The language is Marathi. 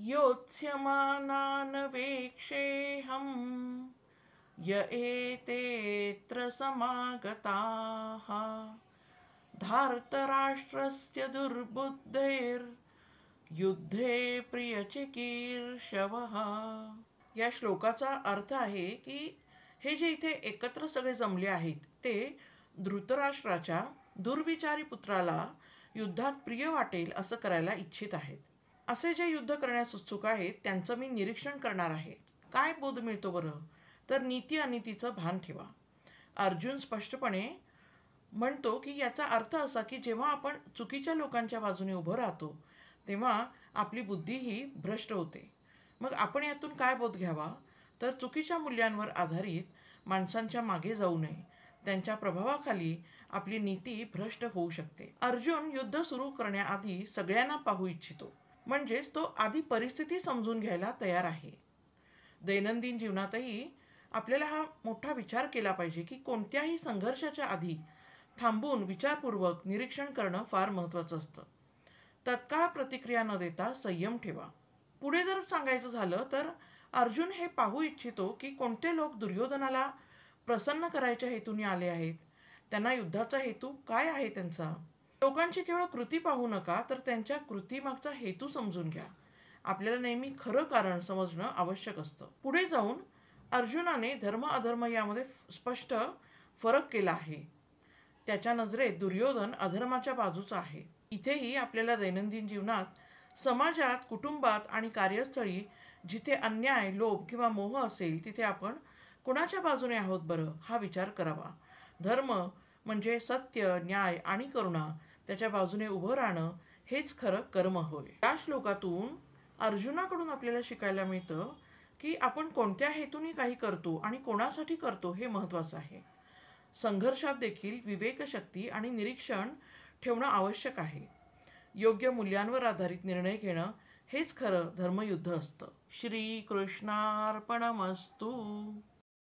योत्स्यमानान् वेक्षेऽहं य एतेऽत्र समागताः धार्तराष्ट्रस्य दुर्बुद्धैर्युद्धे प्रियचिकीर्षवः। या श्लोकाचा अर्थ आहे की हे जे इथे एकत्र सगळे जमले आहेत ते धृतराष्ट्राच्या दुर्विचारी पुत्राला युद्धात प्रिय वाटेल असं करायला इच्छित आहेत. असे जे युद्ध करण्यास उत्सुक आहेत त्यांचं मी निरीक्षण करणार आहे. काय बोध मिळतो बरं? तर नीती अनितीचं भान ठेवा. अर्जुन स्पष्टपणे म्हणतो की याचा अर्थ असा की जेव्हा आपण चुकीच्या लोकांच्या बाजूने उभं राहतो तेव्हा आपली बुद्धीही भ्रष्ट होते. मग आपण यातून काय बोध घ्यावा? तर चुकीच्या मूल्यांवर आधारित माणसांच्या मागे जाऊ नये. त्यांच्या प्रभावाखाली आपली नीती भ्रष्ट होऊ शकते. अर्जुन युद्ध सुरू करण्याआधी सगळ्यांना पाहू इच्छितो. म्हणजेच तो आधी परिस्थिती समजून घ्यायला तयार आहे. दैनंदिन जीवनातही आपल्याला हा मोठा विचार केला पाहिजे की कोणत्याही संघर्षाच्या आधी थांबून विचारपूर्वक निरीक्षण करणं फार महत्त्वाचं असतं. तत्काळ प्रतिक्रिया न देता संयम ठेवा. पुढे जर सांगायचं झालं तर अर्जुन हे पाहू इच्छितो की कोणते लोक दुर्योधनाला प्रसन्न करायच्या हेतूने आले आहेत. त्यांना युद्धाचा हेतू काय आहे त्यांचा? लोकांची केवळ कृती पाहू नका तर त्यांच्या कृतीमागचा हेतू समजून घ्या. आपल्याला नेहमी खरं कारण समजणं आवश्यक असतं. पुढे जाऊन अर्जुनाने धर्म अधर्म यामध्ये स्पष्ट फरक केला आहे. त्याच्या नजरेत दुर्योधन अधर्माच्या बाजूचा आहे. इथेही आपल्याला दैनंदिन जीवनात, समाजात, कुटुंबात आणि कार्यस्थळी जिथे अन्याय, लोभ किंवा मोह असेल तिथे आपण कोणाच्या बाजूने आहोत बरं हा विचार करावा. धर्म म्हणजे सत्य, न्याय आणि करुणा, त्याच्या बाजूने उभं राहणं हेच खरं कर्म होय. या श्लोकातून अर्जुनाकडून आपल्याला शिकायला मिळतं की आपण कोणत्या हेतूने काही करतो आणि कोणासाठी करतो हे महत्त्वाचं आहे. संघर्षात देखील विवेकशक्ती आणि निरीक्षण ठेवणं आवश्यक आहे. योग्य मूल्यांवर आधारित निर्णय घेणं हेच खरं धर्मयुद्ध असतं. श्री कृष्णार्पणमस्तु.